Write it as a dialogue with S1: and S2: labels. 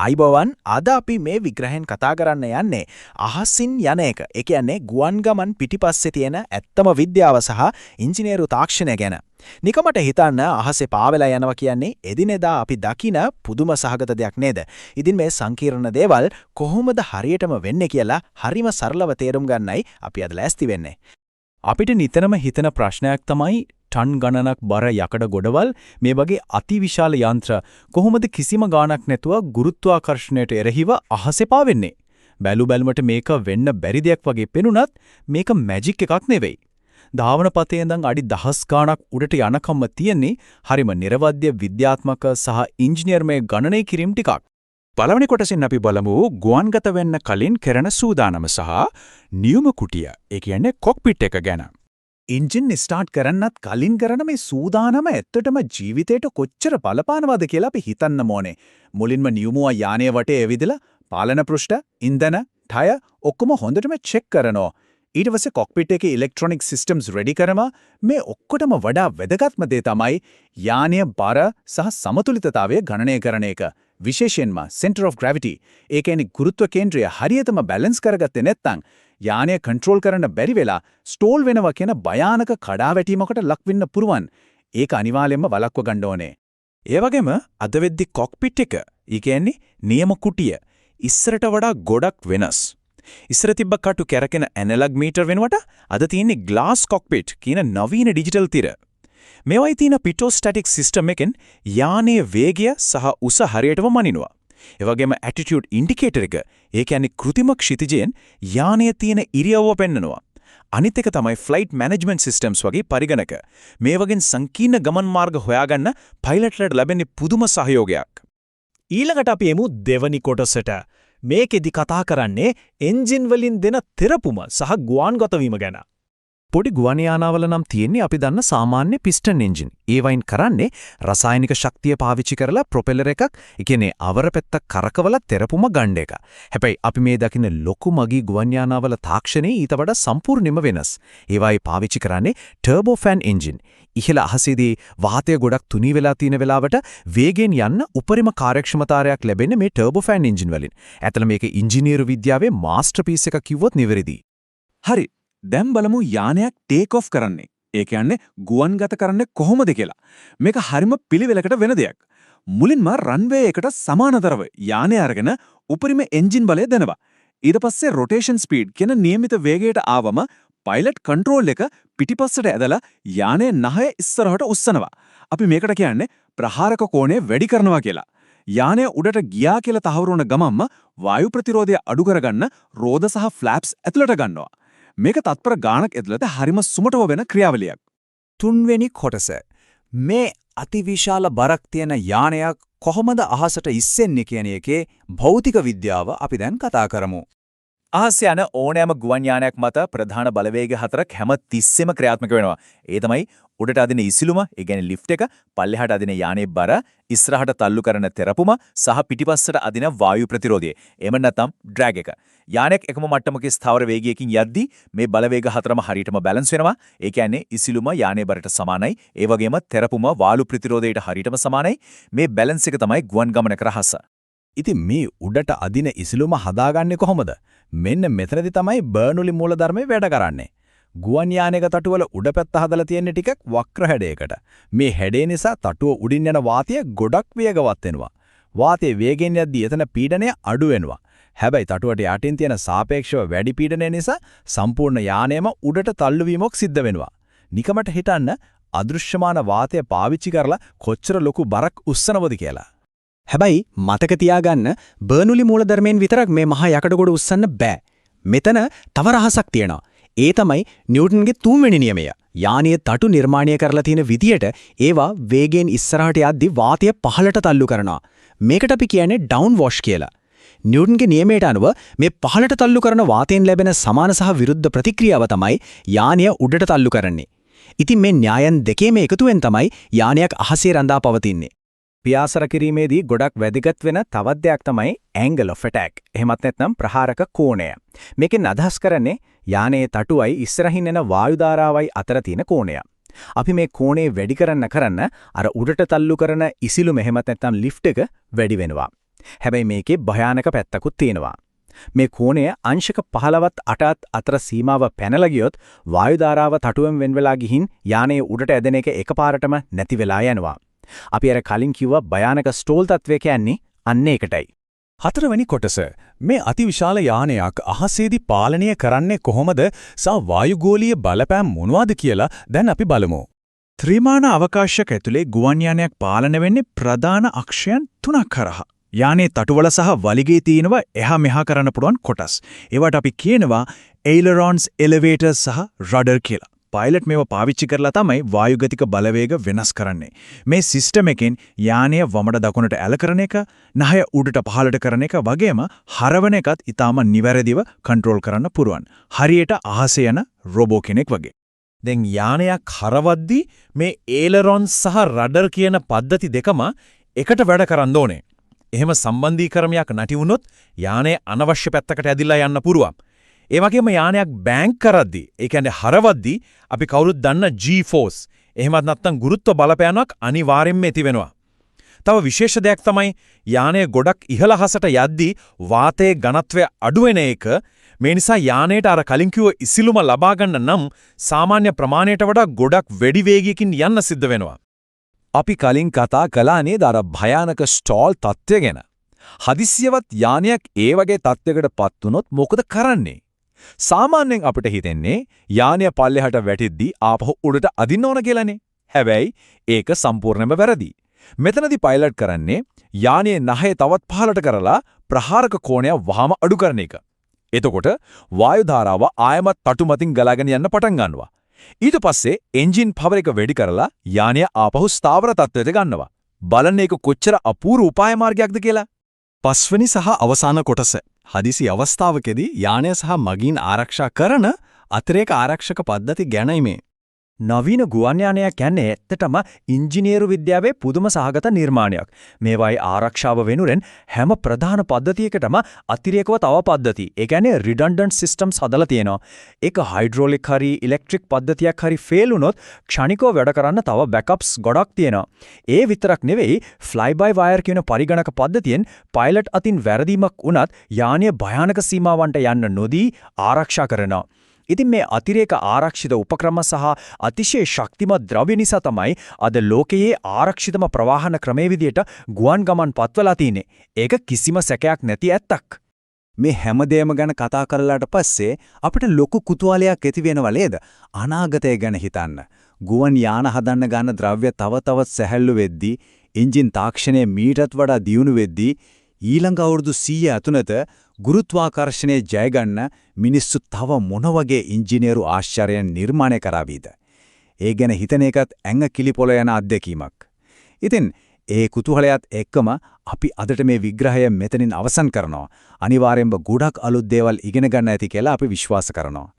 S1: ආයිබෝවන් අද අපි මේ විග්‍රහයෙන් කතා කරන්න යන්නේ අහසින් යන එක. ඒ කියන්නේ ගුවන් ගමන් පිටිපස්සේ තියෙන ඇත්තම විද්‍යාව සහ ඉංජිනේරු තාක්ෂණය ගැන. නිකමට හිතන්න අහසේ පාවෙලා යනවා කියන්නේ එදිනෙදා අපි දකින පුදුම සහගත දෙයක් නේද? ඉතින් මේ සංකීර්ණ දේවල් කොහොමද හරියටම වෙන්නේ කියලා හරිම සරලව තේරුම් ගන්නයි අපි අද ලෑස්ති වෙන්නේ. අපිට නිතරම හිතන ප්‍රශ්නයක් තමයි ටන් ගණනක් බර යකඩ ගොඩවල් මේ වගේ අතිවිශාල යන්ත්‍ර කොහොමද කිසිම ගාණක් නැතුව ගුරුත්වාකර්ෂණයට එරෙහිව අහසේ පාවෙන්නේ? බැලුමට මේක වෙන්න බැරි දෙයක් වගේ පෙනුනත් මේක මැජික් එකක් නෙවෙයි. ධාවන පතේ ඉඳන් අඩි දහස් ගාණක් උඩට යනකම්ම තියෙන්නේ හරිම නිර්වද්‍ය විද්‍යාත්මක සහ ඉංජිනේර්මය ගණනය කිරීම ටිකක්. පළවෙනි කොටසින් අපි බලමු ගුවන්ගත වෙන්න කලින් කරන සූදානම සහ නියම කුටිය. ඒ කියන්නේ කොක්පිට් එක ගැන. එන්ජින් ස්ටාර්ට් කරන්නත් කලින් කරන මේ සූදානම ඇත්තටම ජීවිතේට කොච්චර බලපානවද කියලා අපි හිතන්න ඕනේ. මුලින්ම නියමුවා යානය වටේ ඇවිදලා පාලන පෘෂ්ඨ, ඉන්ධන, ටයර් ඔක්කොම හොඳටම චෙක් කරනවා. ඊට පස්සේ කොක්පිට් එකේ ඉලෙක්ට්‍රොනික සිස්ටම්ස් රෙඩි කරනවා. මේ ඔක්කොටම වඩා වැදගත්ම දේ තමයි යානීය බර සහ සමතුලිතතාවය ගණනය කරන එක. විශේෂයෙන්ම center of gravity ඒ කියන්නේ ගුරුත්ව කේන්ද්‍රය හරියටම බැලන්ස් කරගත්තේ නැත්නම් යානය කන්ට්‍රෝල් කරන්න බැරි වෙලා ස්ටෝල් වෙනවා කියන භයානක කඩාවැටීමකට ලක් වෙන්න පුරුවන්. ඒක අනිවාර්යයෙන්ම වළක්ව ගන්න ඕනේ. ඒ වගේම අද වෙද්දි කොක්පිට් එක, ඒ කියන්නේ නියම කුටිය ඉස්සරට වඩා ගොඩක් වෙනස්. ඉස්සර තිබ්බ කටු කැරකෙන ඇනලොග් මීටර් වෙනුවට අද තියෙන්නේ ග්ලාස් කොක්පිට් කියන නවීන ඩිජිටල් තිර. මේවයි තියෙන පිටෝස්ටැටික් සිස්ටම් එකෙන් යානයේ වේගය සහ උස හරියටම මනිනවා. ඒ වගේම ඇටිටියුඩ් ඉන්ඩිකේටර් එක, ඒ කියන්නේ කෘතිම ක්ෂිතිජයෙන් යානයේ තියෙන ඉරියව්ව පෙන්වනවා. අනිත් එක තමයි ෆ්ලයිට් මැනේජ්මන්ට් සිස්ටම්ස් වගේ පරිගණක. මේ වගේ සංකීර්ණ ගමන් මාර්ග හොයාගන්න පයිලට්ලට ලැබෙන්නේ පුදුම සහයෝගයක්.
S2: ඊළඟට අපි එමු දෙවනි කොටසට. මේකෙදි කතා කරන්නේ එන්ජින් වලින් දෙන තෙරපුම සහ ගුවන්ගත වීම ගැන.
S1: පොඩි ගුවන් යානාවල නම් තියෙන්නේ අපි දන්න සාමාන්‍ය පිස්ටන් එන්ජින්. ඒ වයින් කරන්නේ රසායනික ශක්තිය පාවිච්චි කරලා ප්‍රොපෙලර් එකක්, ඒ කියන්නේ අවර පැත්ත කරකවලා තෙරපුම ගන්න එක. හැබැයි අපි මේ දකින ලොකු මගී ගුවන් යානාවල තාක්ෂණය ඊට වඩා සම්පූර්ණයෙන්ම වෙනස්. ඒවයි පාවිච්චි කරන්නේ ටර්බෝ ෆෑන් එන්ජින්. ඉහළ අහසේදී වාතය ගොඩක් තුනී වෙලා තියෙන වෙලාවට වේගෙන් යන්න උපරිම කාර්යක්ෂමතාවයක් ලැබෙන්නේ මේ ටර්බෝ ෆෑන් එන්ජින් වලින්. ඇත්තට මේක ඉංජිනේරු විද්‍යාවේ මාස්ටර්පීස් එකක් කිව්වොත් නිවැරදි.
S3: හරි. දැන් බලමු යානයක් ටේක් ඔෆ් කරන්නේ. ඒ කියන්නේ ගුවන්ගත කරන්නේ කොහොමද කියලා. මේක හරිම පිළිවෙලකට වෙන දෙයක්. මුලින්ම රන්වේ එකට සමානතරව යානය අරගෙන උපරිම එන්ජින් බලය දෙනවා. ඊට පස්සේ රොටේෂන් ස්පීඩ් කියන නියමිත වේගයට ආවම පයිලට් කන්ට්‍රෝල් එක පිටිපස්සට ඇදලා යානයේ නහය ඉස්සරහට උස්සනවා. අපි මේකට කියන්නේ ප්‍රහාරක කෝණය වැඩි කරනවා කියලා. යානය උඩට ගියා කියලා තහවුරු වුණ ගමන්ම වායු ප්‍රතිරෝධය අඩු කරගන්න රෝද සහ ෆ්ලැප්ස් ඇතුළට ගන්නවා. මේක තත්පර ගානක් ඇතුළත හරිම සුමටව වෙන ක්‍රියාවලියක්.
S1: තුන්වෙනි කොටස. මේ අතිවිශාල බරක් තියෙන යානයක් කොහොමද අහසට ඉස්සෙන්නේ කියන එකේ භෞතික විද්‍යාව අපි දැන් කතා කරමු.
S2: අහස යන ඕනෑම ගුවන් යානයක් මත ප්‍රධාන බලවේග හතරක් හැම තිස්සෙම ක්‍රියාත්මක වෙනවා. ඒ තමයි උඩට අදින ඉසිලුම, ඒ කියන්නේ ලිෆ්ට් එක, පල්ලෙහාට අදින යානයේ බර, ඉස්සරහට තල්ලු කරන තෙරපුම සහ පිටිපස්සට අදින වායු ප්‍රතිරෝධය. එහෙම නැත්නම් ඩ්‍රැග් එක. යානයක් එකම මට්ටමක ස්ථාවර වේගයකින් යද්දී මේ බලවේග හතරම හරියටම බැලන්ස් වෙනවා. ඒ කියන්නේ ඉසිලුම යානයේ බරට සමානයි. ඒ වගේම තෙරපුම වායු ප්‍රතිරෝධයට හරියටම සමානයි. මේ බැලන්ස් එක තමයි ගුවන් ගමනක රහස.
S1: ඉතින් මේ උඩට අදින ඉසිලුම හදාගන්නේ කොහොමද? මෙන්න මෙතනදි තමයි බර්නුලි මූලධර්මයේ වැඩ කරන්නේ. ගුවන් යානයක තටුවල උඩ පැත්ත හදලා තියෙන ටිකක් වක්‍ර හැඩයකට. මේ හැඩය නිසා තටුව උඩින් යන වාතය ගොඩක් වේගවත් වෙනවා. වාතයේ වේගෙන් යද්දී එතන පීඩනය අඩු වෙනවා. හැබැයි තටුවට යටින් තියෙන සාපේක්ෂව වැඩි පීඩනය නිසා සම්පූර්ණ යානයම උඩට තල්ලු වීමක් සිද්ධ වෙනවා. නිකමට හිතන්න අදෘශ්‍යමාන වාතය පාවිච්චි කරලා කොච්චර ලොකු බරක් උස්සනවද කියලා.
S4: හැබැයි මතක තියාගන්න බර්නුලි මූලධර්මයෙන් විතරක් මේ මහා යකඩගොඩ උස්සන්න බෑ. මෙතන තව රහසක් තියෙනවා. ඒ තමයි නිව්ටන්ගේ තුන්වෙනි නියමය. යානීය තටු නිර්මාණය කරලා තියෙන විදියට ඒවා වේගයෙන් ඉස්සරහට යද්දී වාතය පහළට තල්ලු කරනවා. මේකට අපි කියන්නේ ඩවුන් වොෂ් කියලා. නිව්ටන්ගේ නියමයට අනුව මේ පහළට තල්ලු කරන වාතයෙන් ලැබෙන සමාන සහ විරුද්ධ ප්‍රතික්‍රියාව තමයි යානය උඩට තල්ලු කරන්නේ. ඉතින් මේ න්‍යායන් දෙකේම එකතුවෙන් තමයි යානයක් අහසේ රඳා පවතින්නේ.
S1: පියාසර කිරීමේදී ගොඩක් වැදගත් වෙන තවත් දෙයක් තමයි angle of attack. එහෙමත් නැත්නම් ප්‍රහාරක කෝණය. මේකෙන් අදහස් කරන්නේ යානයේ තටුවයි ඉස්සරහින් එන වායු ධාරාවයි අතර තියෙන කෝණය. අපි මේ කෝණය වැඩි කරන්න අර උඩට තල්ලු කරන ඉසිලුම එහෙමත් නැත්නම් ලිෆ්ට් එක වැඩි වෙනවා. හැබැයි මේකේ භයානක පැත්තකුත් තියෙනවා. මේ කෝණය අංශක 15ත් 8ත් අතර සීමාව පැනලා ගියොත් වායු ධාරාව තටුවෙන් වෙන් වෙලා ගිහින් යානයේ උඩට ඇදෙන එක එකපාරටම නැති වෙලා යනවා. අපි අර කලින් කිව්ව භයානක ස්ටෝල් තත්වය කියන්නේ අන්න ඒකටයි.
S4: හතරවෙනි කොටස මේ අතිවිශාල යානයක් අහසේදී පාලනය කරන්නේ කොහොමද සහ වායුගෝලීය බලපෑම් මොනවද කියලා දැන් අපි බලමු.
S3: ත්‍රිමාන අවකාශයක් ඇතුලේ ගුවන් යානයක් පාලනය වෙන්නේ ප්‍රධාන අක්ෂයන් 3ක් කරහා. යානේ තටුවල සහ වලිගේ තියෙනවා එහා මෙහා කරන්න පුළුවන් කොටස්. ඒවට අපි කියනවා ailerons, elevators සහ rudder කියලා. පයිලට් මේව පාවිච්චි කරලා තමයි වායුගතික බලවේග වෙනස් කරන්නේ. මේ සිස්ටම් එකෙන් යානය වමට දකුණට ඇල කරන එක, නහය උඩට පහළට කරන එක වගේම හරවන එකත් ඊටාම නිවැරදිව කන්ට්‍රෝල් කරන්න පුරුවන්. හරියට අහසේ යන රොබෝ කෙනෙක් වගේ.
S2: දැන් යානයක් හරවද්දී මේ ailerons සහ rudder කියන පද්ධති දෙකම එකට වැඩ කරන්න ඕනේ. එහෙම සම්බන්ධීකරණයක් නැති වුණොත් යානය අනවශ්‍ය පැත්තකට ඇදිලා යන්න පුරුවන්. ඒ වගේම යානයක් බෑන්ක් කරද්දී, ඒ කියන්නේ හරවද්දී අපි කවුරුත් දන්න G-force, එහෙමත් නැත්නම් ගුරුත්ව බලපෑමක් අනිවාර්යෙන්ම ඇති වෙනවා. තව විශේෂ දෙයක් තමයි යානය ගොඩක් ඉහළ හසට යද්දී වාතයේ ඝනත්වය අඩු වෙන එක. මේ නිසා යානයට අර කලින් කිව්ව ඉසිලුම ලබා ගන්න නම් සාමාන්‍ය ප්‍රමාණයට වඩා ගොඩක් වැඩි වේගයකින් යන්න සිද්ධ වෙනවා.
S3: අපි කලින් කතා කළා නේද අර භයානක ස්ටෝල් තත්ත්වය ගැන. හදිසියවත් යානයක් ඒ වගේ තත්ත්වයකටපත් වුණොත් මොකද කරන්නේ? සාමාන්‍යයෙන් අපිට හිතෙන්නේ යානය පල්ලෙහාට වැටිද්දී ආපහු උඩට අදින්න ඕන කියලානේ. හැබැයි ඒක සම්පූර්ණයෙන්ම වැරදි. මෙතනදී පයිලට් කරන්නේ යානයේ නහය තවත් පහළට කරලා ප්‍රහාරක කෝණය වහාම අඩු කරන එක. එතකොට වායු ධාරාව ආයමත් තටු මතින් ගලාගෙන යන්න පටන් ගන්නවා. ඊට පස්සේ එන්ජින් පවර් එක වැඩි කරලා යානය ආපහු ස්ථාවර තත්ත්වයට ගන්නවා. බලන්න ඒක කොච්චර අපූර්ව උපාය මාර්ගයක්ද කියලා.
S4: පස්වෙනි සහ අවසාන කොටස. හදිසි අවස්ථාවකදී යානය සහ මගීන් ආරක්ෂා කරන අතිරේක ආරක්ෂක පද්ධති ගැනයි මේ.
S1: නවීන ගුවන් යානයක් කියන්නේ ඇත්තටම ඉංජිනේරු විද්‍යාවේ පුදුම සහගත නිර්මාණයක්. මේවායි ආරක්ෂාව වෙනුවෙන් හැම ප්‍රධාන පද්ධතියකටම අතිරේකව තව පද්ධති. ඒ කියන්නේ redundant systems හදලා තියෙනවා. ඒක හයිඩ්‍රොලික් හරි ඉලෙක්ට්‍රික් පද්ධතියක් හරි ෆේල් වුණොත් ක්ෂණිකව වැඩ කරන්න තව බෑකප්ස් ගොඩක් තියෙනවා. ඒ විතරක් නෙවෙයි fly by wire කියන පරිගණක පද්ධතියෙන් පයිලට් අතින් වැරදීමක් වුණත් යානය භයානක සීමාවන්ට යන්න නොදී ආරක්ෂා කරනවා. ඉතින් මේ අතිරේක ආරක්ෂිත උපක්‍රම සහ අතිශය ශක්තිමත් ද්‍රව්‍ය නිසා තමයි අද ලෝකයේ ආරක්ෂිතම ප්‍රවාහන ක්‍රමයේ විදියට ගුවන් ගමන් පත්වලා තියෙන්නේ. ඒක කිසිම සැකයක් නැති ඇත්තක්.
S4: මේ හැමදේම ගැන කතා කරලාට පස්සේ අපිට ලොකු කුතුහලයක් ඇති වෙනව නේද? අනාගතය ගැන හිතන්න. ගුවන් යාන හදන්න ගන්න ද්‍රව්‍ය තව තවත් සැහැල්ලු වෙද්දී, එන්ජින් තාක්ෂණය මීටත් වඩා දියුණු වෙද්දී ඊළඟ අවුරුදු 100 ඇතුළත ගුරුත්වාකර්ෂණයේ ජය ගන්න මිනිස්සු තව මොන වගේ ඉංජිනේරු ආශ්චර්යයන් නිර්මාණය කරාවිද? ඒ ගැන හිතන එකත් ඇඟ කිලිපොළ යන අත්දැකීමක්. ඉතින් ඒ කුතුහලයත් එක්කම අපි අදට මේ විග්‍රහය මෙතනින් අවසන් කරනවා. අනිවාර්යෙන්ම ගොඩක් අලුත් දේවල් ඉගෙන ගන්න ඇති කියලා අපි විශ්වාස කරනවා.